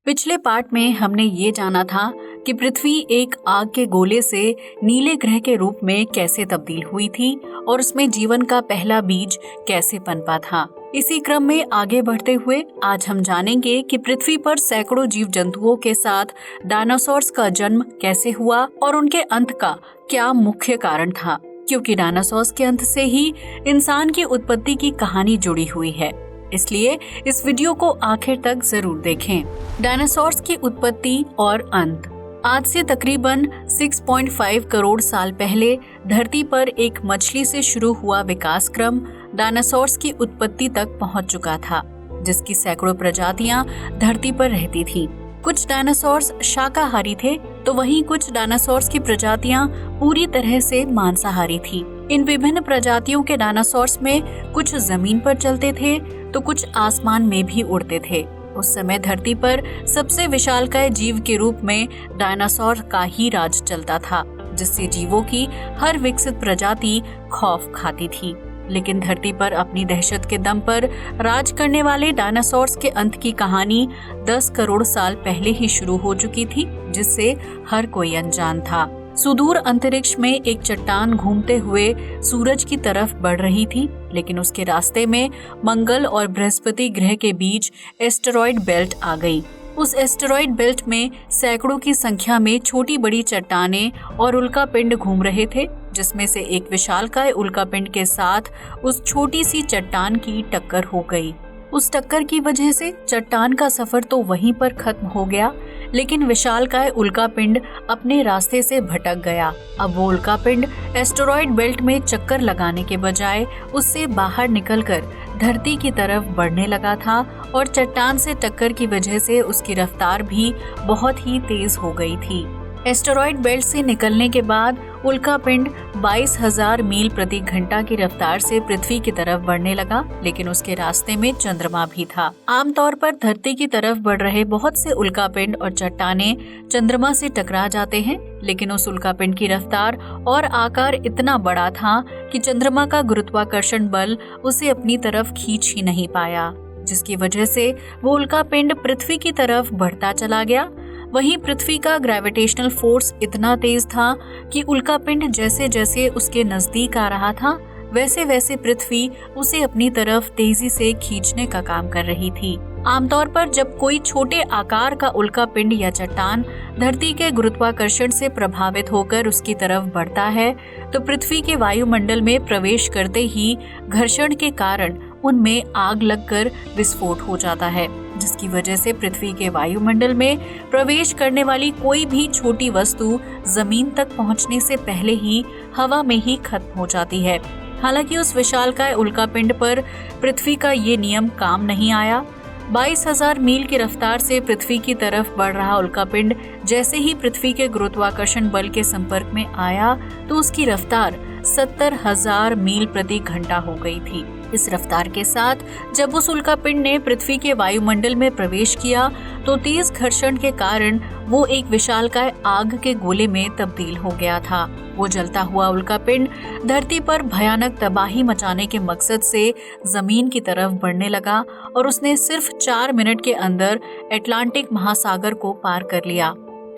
पिछले पार्ट में हमने ये जाना था कि पृथ्वी एक आग के गोले से नीले ग्रह के रूप में कैसे तब्दील हुई थी और उसमें जीवन का पहला बीज कैसे पनपा था। इसी क्रम में आगे बढ़ते हुए आज हम जानेंगे कि पृथ्वी पर सैकड़ों जीव जंतुओं के साथ डायनासोर्स का जन्म कैसे हुआ और उनके अंत का क्या मुख्य कारण था, क्योंकि डायनासोर्स के अंत से ही इंसान की उत्पत्ति की कहानी जुड़ी हुई है। इसलिए इस वीडियो को आखिर तक जरूर देखें। डायनासोर्स की उत्पत्ति और अंत। आज से तकरीबन 6.5 करोड़ साल पहले धरती पर एक मछली से शुरू हुआ विकास क्रम डायनासोर्स की उत्पत्ति तक पहुंच चुका था, जिसकी सैकड़ों प्रजातियां धरती पर रहती थीं। कुछ डायनासोर्स शाकाहारी थे, तो वहीं कुछ डायनासोर्स की प्रजातियां पूरी तरह से मांसाहारी थी। इन विभिन्न प्रजातियों के डायनासोर्स में कुछ जमीन पर चलते थे तो कुछ आसमान में भी उड़ते थे। उस समय धरती पर सबसे विशालकाय जीव के रूप में डायनासोर का ही राज चलता था, जिससे जीवों की हर विकसित प्रजाति खौफ खाती थी। लेकिन धरती पर अपनी दहशत के दम पर राज करने वाले डायनासोर्स के अंत की कहानी 10 करोड़ साल पहले ही शुरू हो चुकी थी, जिससे हर कोई अनजान था। सुदूर अंतरिक्ष में एक चट्टान घूमते हुए सूरज की तरफ बढ़ रही थी, लेकिन उसके रास्ते में मंगल और बृहस्पति ग्रह के बीच एस्टेरॉयड बेल्ट आ गई। उस एस्टेरॉयड बेल्ट में सैकड़ों की संख्या में छोटी बड़ी चट्टानें और उल्कापिंड घूम रहे थे, जिसमें से एक विशालकाय उल्कापिंड के साथ उस छोटी सी चट्टान की टक्कर हो गई। उस टक्कर की वजह से चट्टान का सफर तो वहीं पर खत्म हो गया, लेकिन विशालकाय उल्कापिंड अपने रास्ते से भटक गया। अब वो उल्कापिंड एस्टेरॉयड बेल्ट में चक्कर लगाने के बजाय उससे बाहर निकलकर धरती की तरफ बढ़ने लगा था और चट्टान से टक्कर की वजह से उसकी रफ्तार भी बहुत ही तेज हो गई थी। एस्टेरॉयड बेल्ट से निकलने के बाद उल्कापिंड 22,000 मील प्रति घंटा की रफ्तार से पृथ्वी की तरफ बढ़ने लगा, लेकिन उसके रास्ते में चंद्रमा भी था। आमतौर पर धरती की तरफ बढ़ रहे बहुत से उल्कापिंड और चट्टानें चंद्रमा से टकरा जाते हैं, लेकिन उस उल्कापिंड की रफ्तार और आकार इतना बड़ा था कि चंद्रमा का गुरुत्वाकर्षण बल उसे अपनी तरफ खींच ही नहीं पाया, जिसकी वजह से वो उल्कापिंड पृथ्वी की तरफ बढ़ता चला गया। वहीं पृथ्वी का ग्रेविटेशनल फोर्स इतना तेज था कि उल्कापिंड जैसे जैसे उसके नजदीक आ रहा था, वैसे वैसे पृथ्वी उसे अपनी तरफ तेजी से खींचने का काम कर रही थी। आमतौर पर जब कोई छोटे आकार का उल्कापिंड या चट्टान धरती के गुरुत्वाकर्षण से प्रभावित होकर उसकी तरफ बढ़ता है, तो पृथ्वी के वायुमंडल में प्रवेश करते ही घर्षण के कारण उनमें आग लगकर विस्फोट हो जाता है, जिसकी वजह से पृथ्वी के वायुमंडल में प्रवेश करने वाली कोई भी छोटी वस्तु जमीन तक पहुंचने से पहले ही हवा में ही खत्म हो जाती है। हालांकि उस विशालकाय उल्कापिंड पर पृथ्वी का ये नियम काम नहीं आया। 22,000 मील की रफ्तार से पृथ्वी की तरफ बढ़ रहा उल्कापिंड जैसे ही पृथ्वी के गुरुत्वाकर्षण बल के संपर्क में आया, तो उसकी रफ्तार 70,000 मील प्रति घंटा हो गई थी। इस रफ्तार के साथ जब उस उल्कापिंड ने पृथ्वी के वायुमंडल में प्रवेश किया, तो तेज घर्षण के कारण वो एक विशालकाय आग के गोले में तब्दील हो गया था। वो जलता हुआ उल्कापिंड धरती पर भयानक तबाही मचाने के मकसद से जमीन की तरफ बढ़ने लगा और उसने सिर्फ 4 मिनट के अंदर अटलांटिक महासागर को पार कर लिया।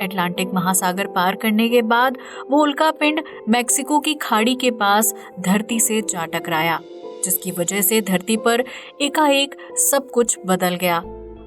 अटलांटिक महासागर पार करने के बाद वो उल्कापिंड मेक्सिको की खाड़ी के पास धरती से जा टकराया, जिसकी वजह से धरती पर एकाएक सब कुछ बदल गया।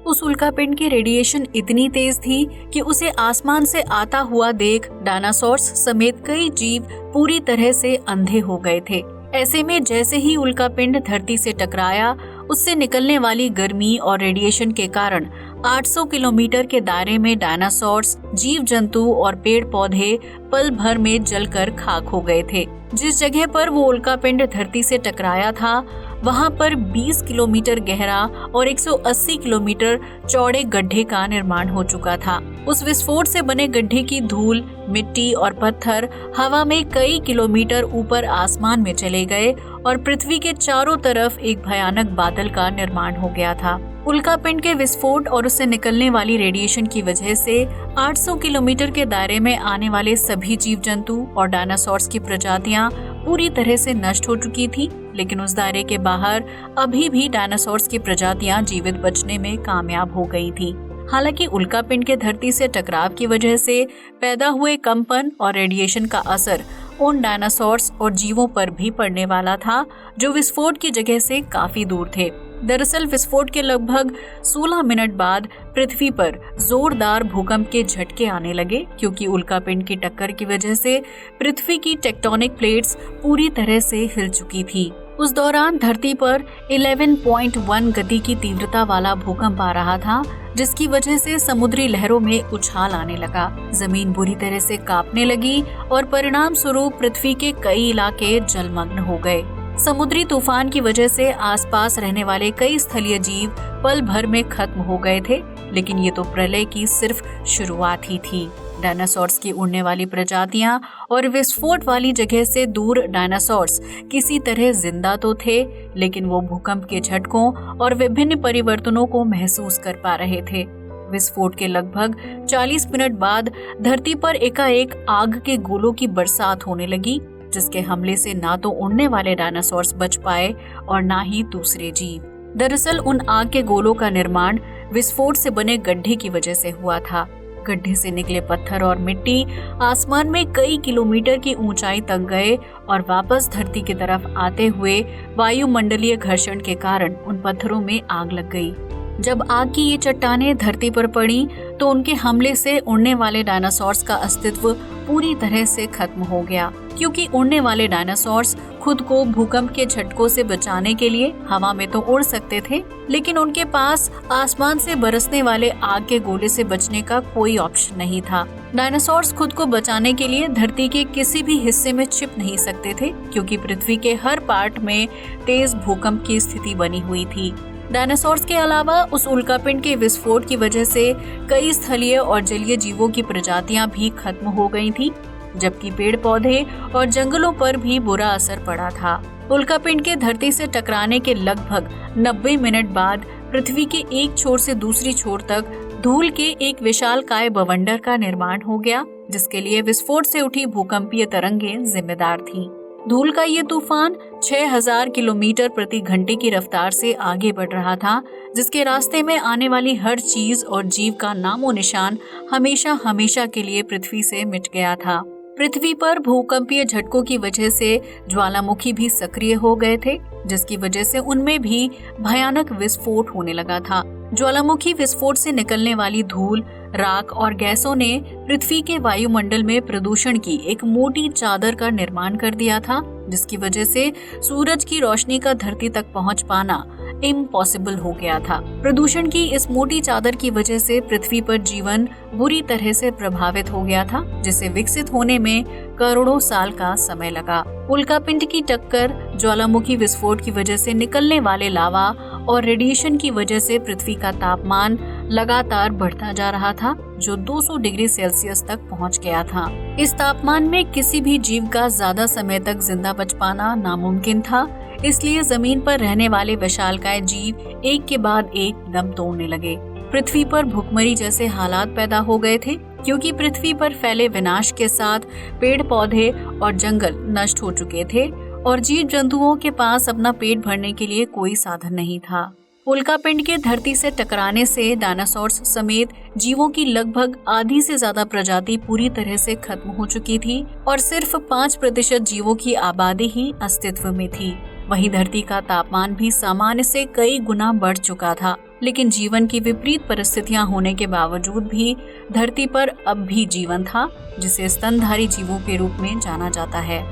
उस उल्कापिंड की रेडिएशन इतनी तेज थी कि उसे आसमान से आता हुआ देख डायनासोर्स समेत कई जीव पूरी तरह से अंधे हो गए थे। ऐसे में जैसे ही उल्कापिंड धरती से टकराया, उससे निकलने वाली गर्मी और रेडिएशन के कारण 800 किलोमीटर के दायरे में डायनासोर्स, जीव जंतु और पेड़ पौधे पल भर में जलकर खाक हो गए थे। जिस जगह पर वो उल्कापिंड धरती से टकराया था, वहां पर 20 किलोमीटर गहरा और 180 किलोमीटर चौड़े गड्ढे का निर्माण हो चुका था। उस विस्फोट से बने गड्ढे की धूल, मिट्टी और पत्थर हवा में कई किलोमीटर ऊपर आसमान में चले गए और पृथ्वी के चारों तरफ एक भयानक बादल का निर्माण हो गया था। उल्कापिंड के विस्फोट और उससे निकलने वाली रेडिएशन की वजह से 800 किलोमीटर के दायरे में आने वाले सभी जीव जंतु और डायनासोर्स की प्रजातियां पूरी तरह से नष्ट हो चुकी थी, लेकिन उस दायरे के बाहर अभी भी डायनासोर्स की प्रजातियां जीवित बचने में कामयाब हो गई थी। हालांकि उल्कापिंड के धरती से टकराव की वजह से पैदा हुए कंपन और रेडिएशन का असर उन डायनासोर्स और जीवों पर भी पड़ने वाला था जो विस्फोट की जगह से काफी दूर थे। दरअसल विस्फोट के लगभग 16 मिनट बाद पृथ्वी पर जोरदार भूकंप के झटके आने लगे, क्योंकि उल्कापिंड की टक्कर की वजह से पृथ्वी की टेक्टोनिक प्लेट्स पूरी तरह से हिल चुकी थी। उस दौरान धरती पर 11.1 गति की तीव्रता वाला भूकंप आ रहा था, जिसकी वजह से समुद्री लहरों में उछाल आने लगा। जमीन बुरी तरह से कांपने लगी और परिणाम स्वरूप पृथ्वी के कई इलाके जलमग्न हो गए। समुद्री तूफान की वजह से आसपास रहने वाले कई स्थलीय जीव पल भर में खत्म हो गए थे, लेकिन ये तो प्रलय की सिर्फ शुरुआत ही थी। डायनासोर्स की उड़ने वाली प्रजातियां और विस्फोट वाली जगह से दूर डायनासोर्स किसी तरह जिंदा तो थे, लेकिन वो भूकंप के झटकों और विभिन्न परिवर्तनों को महसूस कर पा रहे थे। विस्फोट के लगभग 40 मिनट बाद धरती पर एकाएक आग के गोलों की बरसात होने लगी, जिसके हमले से ना तो उड़ने वाले डायनासोर्स बच पाए और ना ही दूसरे जीव। दरअसल उन आग के गोलों का निर्माण विस्फोट से बने गड्ढे की वजह से हुआ था। गड्ढे से निकले पत्थर और मिट्टी आसमान में कई किलोमीटर की ऊंचाई तक गए और वापस धरती की तरफ आते हुए वायुमंडलीय घर्षण के कारण उन पत्थरों में आग लग गई। जब आग की ये चट्टानें धरती पर पड़ी तो उनके हमले से उड़ने वाले डायनासोर्स का अस्तित्व पूरी तरह से खत्म हो गया, क्योंकि उड़ने वाले डायनासोर्स खुद को भूकंप के झटकों से बचाने के लिए हवा में तो उड़ सकते थे, लेकिन उनके पास आसमान से बरसने वाले आग के गोले से बचने का कोई ऑप्शन नहीं था। डायनासोर्स खुद को बचाने के लिए धरती के किसी भी हिस्से में छिप नहीं सकते थे, क्योंकि पृथ्वी के हर पार्ट में तेज भूकंप की स्थिति बनी हुई थी। डायनासोर्स के अलावा उस उल्कापिंड के विस्फोट की वजह से कई स्थलीय और जलीय जीवों की प्रजातियां भी खत्म हो गई थी, जबकि पेड़ पौधे और जंगलों पर भी बुरा असर पड़ा था। उल्कापिंड के धरती से टकराने के लगभग 90 मिनट बाद पृथ्वी के एक छोर से दूसरी छोर तक धूल के एक विशालकाय बवंडर का निर्माण हो गया, जिसके लिए विस्फोट से उठी भूकंपीय तरंगें जिम्मेदार थीं। धूल का ये तूफान 6000 किलोमीटर प्रति घंटे की रफ्तार से आगे बढ़ रहा था, जिसके रास्ते में आने वाली हर चीज और जीव का नामो निशान हमेशा हमेशा के लिए पृथ्वी से मिट गया था। पृथ्वी पर भूकंपीय झटकों की वजह से ज्वालामुखी भी सक्रिय हो गए थे, जिसकी वजह से उनमें भी भयानक विस्फोट होने लगा था। ज्वालामुखी विस्फोट से निकलने वाली धूल, राख और गैसों ने पृथ्वी के वायुमंडल में प्रदूषण की एक मोटी चादर का निर्माण कर दिया था, जिसकी वजह से सूरज की रोशनी का धरती तक पहुंच पाना इम्पॉसिबल हो गया था। प्रदूषण की इस मोटी चादर की वजह से पृथ्वी पर जीवन बुरी तरह से प्रभावित हो गया था, जिसे विकसित होने में करोड़ों साल का समय लगा। उल्कापिंड की टक्कर, ज्वालामुखी विस्फोट की वजह से निकलने वाले लावा और रेडिएशन की वजह से पृथ्वी का तापमान लगातार बढ़ता जा रहा था, जो 200 डिग्री सेल्सियस तक पहुंच गया था। इस तापमान में किसी भी जीव का ज्यादा समय तक जिंदा बच पाना नामुमकिन था, इसलिए जमीन पर रहने वाले विशालकाय जीव एक के बाद एक दम तोड़ने लगे। पृथ्वी पर भुखमरी जैसे हालात पैदा हो गए थे, क्योंकि पृथ्वी पर फैले विनाश के साथ पेड़ पौधे और जंगल नष्ट हो चुके थे और जीव जंतुओं के पास अपना पेट भरने के लिए कोई साधन नहीं था। उल्कापिंड के धरती से टकराने से डायनासोर्स समेत जीवों की लगभग आधी से ज्यादा प्रजाति पूरी तरह से खत्म हो चुकी थी और सिर्फ 5% जीवों की आबादी ही अस्तित्व में थी। वहीं धरती का तापमान भी सामान्य से कई गुना बढ़ चुका था, लेकिन जीवन की विपरीत परिस्थितियां होने के बावजूद भी धरती पर अब भी जीवन था, जिसे स्तनधारी जीवों के रूप में जाना जाता है।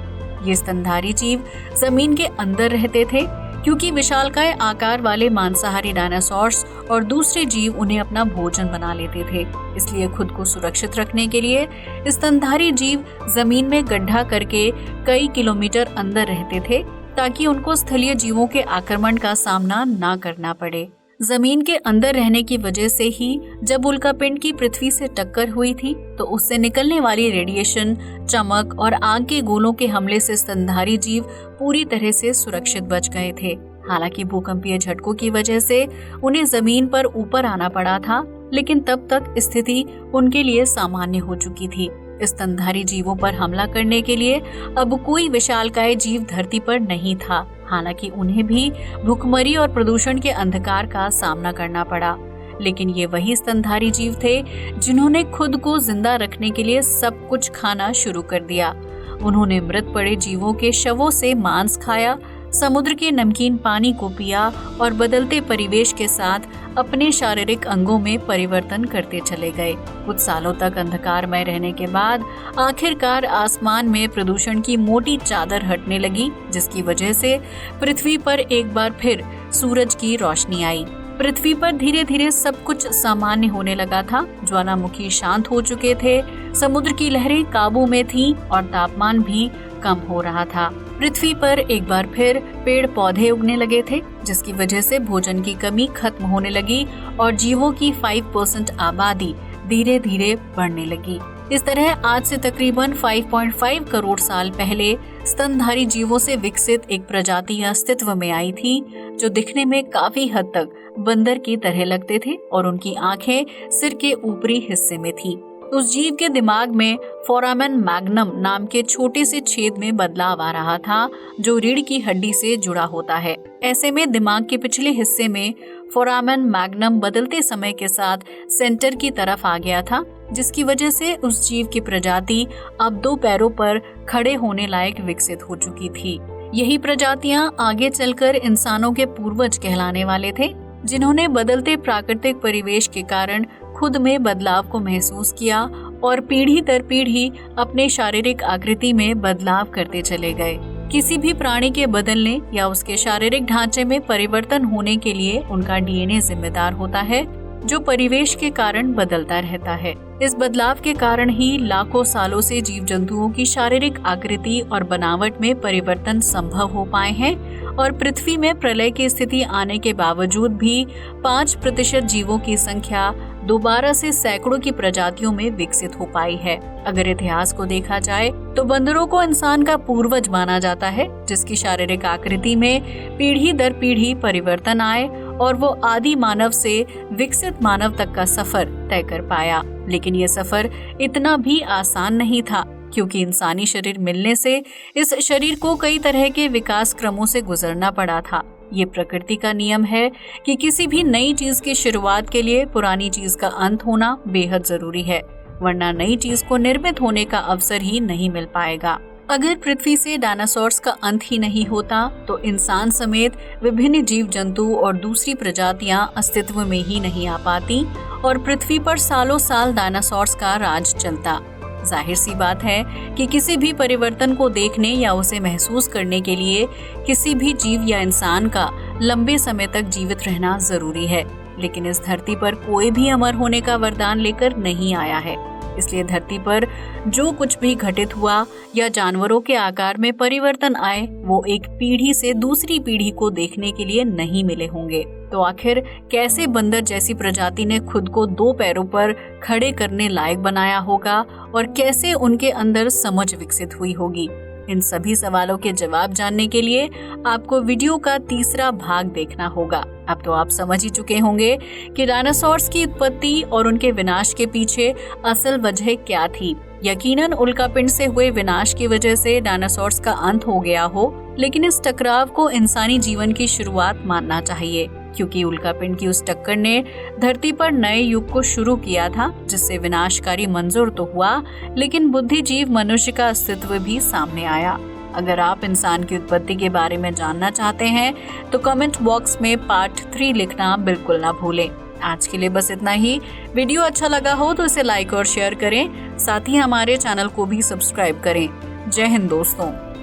ये स्तनधारी जीव जमीन के अंदर रहते थे, क्योंकि विशालकाय आकार वाले मांसाहारी डायनासोर्स और दूसरे जीव उन्हें अपना भोजन बना लेते थे। इसलिए खुद को सुरक्षित रखने के लिए स्तनधारी जीव जमीन में गड्ढा करके कई किलोमीटर अंदर रहते थे, ताकि उनको स्थलीय जीवों के आक्रमण का सामना ना करना पड़े। जमीन के अंदर रहने की वजह से ही जब उल्कापिंड की पृथ्वी से टक्कर हुई थी, तो उससे निकलने वाली रेडिएशन, चमक और आग के गोलों के हमले से स्तनधारी जीव पूरी तरह से सुरक्षित बच गए थे। हालांकि भूकंपीय झटकों की वजह से उन्हें जमीन पर ऊपर आना पड़ा था, लेकिन तब तक स्थिति उनके लिए सामान्य हो चुकी थी। स्तनधारी जीवों पर हमला करने के लिए अब कोई विशालकाय जीव धरती पर नहीं था। हालांकि उन्हें भी भूखमरी और प्रदूषण के अंधकार का सामना करना पड़ा। लेकिन ये वही स्तनधारी जीव थे जिन्होंने खुद को जिंदा रखने के लिए सब कुछ खाना शुरू कर दिया। उन्होंने मृत पड़े जीवों के शवों से मांस खाया, समुद्र के नमकीन पानी को पिया और बदलते परिवेश के साथ अपने शारीरिक अंगों में परिवर्तन करते चले गए। कुछ सालों तक अंधकारमय रहने के बाद आखिरकार आसमान में प्रदूषण की मोटी चादर हटने लगी, जिसकी वजह से पृथ्वी पर एक बार फिर सूरज की रोशनी आई। पृथ्वी पर धीरे धीरे सब कुछ सामान्य होने लगा था। ज्वालामुखी शांत हो चुके थे, समुद्र की लहरें काबू में थीं और तापमान भी कम हो रहा था। पृथ्वी पर एक बार फिर पेड़ पौधे उगने लगे थे, जिसकी वजह से भोजन की कमी खत्म होने लगी और जीवों की 5% आबादी धीरे धीरे बढ़ने लगी। इस तरह आज से तकरीबन 5.5 करोड़ साल पहले स्तनधारी जीवों से विकसित एक प्रजाति अस्तित्व में आई थी, जो दिखने में काफी हद तक बंदर की तरह लगते थे और उनकी आंखें सिर के ऊपरी हिस्से में थी। उस जीव के दिमाग में फोरामेन मैग्नम नाम के छोटे से छेद में बदलाव आ रहा था, जो रीढ़ की हड्डी से जुड़ा होता है। ऐसे में दिमाग के पिछले हिस्से में फोरामेन मैग्नम बदलते समय के साथ सेंटर की तरफ आ गया था, जिसकी वजह से उस जीव की प्रजाति अब 2 पैरों पर खड़े होने लायक विकसित हो चुकी थी। यही प्रजातियां आगे चलकर इंसानों के पूर्वज कहलाने वाले थे, जिन्होंने बदलते प्राकृतिक परिवेश के कारण खुद में बदलाव को महसूस किया और पीढ़ी दर पीढ़ी अपने शारीरिक आकृति में बदलाव करते चले गए। किसी भी प्राणी के बदलने या उसके शारीरिक ढांचे में परिवर्तन होने के लिए उनका डीएनए जिम्मेदार होता है, जो परिवेश के कारण बदलता रहता है। इस बदलाव के कारण ही लाखों सालों से जीव जंतुओं की शारीरिक आकृति और बनावट में परिवर्तन संभव हो पाए हैं और पृथ्वी में प्रलय की स्थिति आने के बावजूद भी 5% जीवों की संख्या दोबारा से सैकड़ों की प्रजातियों में विकसित हो पाई है। अगर इतिहास को देखा जाए तो बंदरों को इंसान का पूर्वज माना जाता है, जिसकी शारीरिक आकृति में पीढ़ी दर पीढ़ी परिवर्तन आए और वो आदि मानव से विकसित मानव तक का सफर तय कर पाया। लेकिन ये सफर इतना भी आसान नहीं था, क्योंकि इंसानी शरीर मिलने से इस शरीर को कई तरह के विकास क्रमों से गुजरना पड़ा था। ये प्रकृति का नियम है कि किसी भी नई चीज की शुरुआत के लिए पुरानी चीज का अंत होना बेहद जरूरी है, वरना नई चीज को निर्मित होने का अवसर ही नहीं मिल पाएगा। अगर पृथ्वी से डायनासोर्स का अंत ही नहीं होता तो इंसान समेत विभिन्न जीव जंतु और दूसरी प्रजातियां अस्तित्व में ही नहीं आ पाती और पृथ्वी पर सालों साल डायनासोर्स का राज चलता। जाहिर सी बात है कि किसी भी परिवर्तन को देखने या उसे महसूस करने के लिए किसी भी जीव या इंसान का लंबे समय तक जीवित रहना जरूरी है। लेकिन इस धरती पर कोई भी अमर होने का वरदान लेकर नहीं आया है, इसलिए धरती पर जो कुछ भी घटित हुआ या जानवरों के आकार में परिवर्तन आए, वो एक पीढ़ी से दूसरी पीढ़ी को देखने के लिए नहीं मिले होंगे। तो आखिर कैसे बंदर जैसी प्रजाति ने खुद को 2 पैरों पर खड़े करने लायक बनाया होगा और कैसे उनके अंदर समझ विकसित हुई होगी? इन सभी सवालों के जवाब जानने के लिए आपको वीडियो का तीसरा भाग देखना होगा। अब तो आप समझ ही चुके होंगे कि डायनासोर्स की उत्पत्ति और उनके विनाश के पीछे असल वजह क्या थी। यकीनन उल्कापिंड से हुए विनाश की वजह से डायनासोर्स का अंत हो गया हो, लेकिन इस टकराव को इंसानी जीवन की शुरुआत मानना चाहिए, क्योंकि उल्कापिंड की उस टक्कर ने धरती पर नए युग को शुरू किया था, जिससे विनाशकारी मंजर तो हुआ, लेकिन बुद्धिजीव मनुष्य का अस्तित्व भी सामने आया। अगर आप इंसान की उत्पत्ति के बारे में जानना चाहते हैं तो कमेंट बॉक्स में पार्ट 3 लिखना बिल्कुल ना भूलें। आज के लिए बस इतना ही। वीडियो अच्छा लगा हो तो इसे लाइक और शेयर करें, साथ ही हमारे चैनल को भी सब्सक्राइब करें। जय हिंद दोस्तों।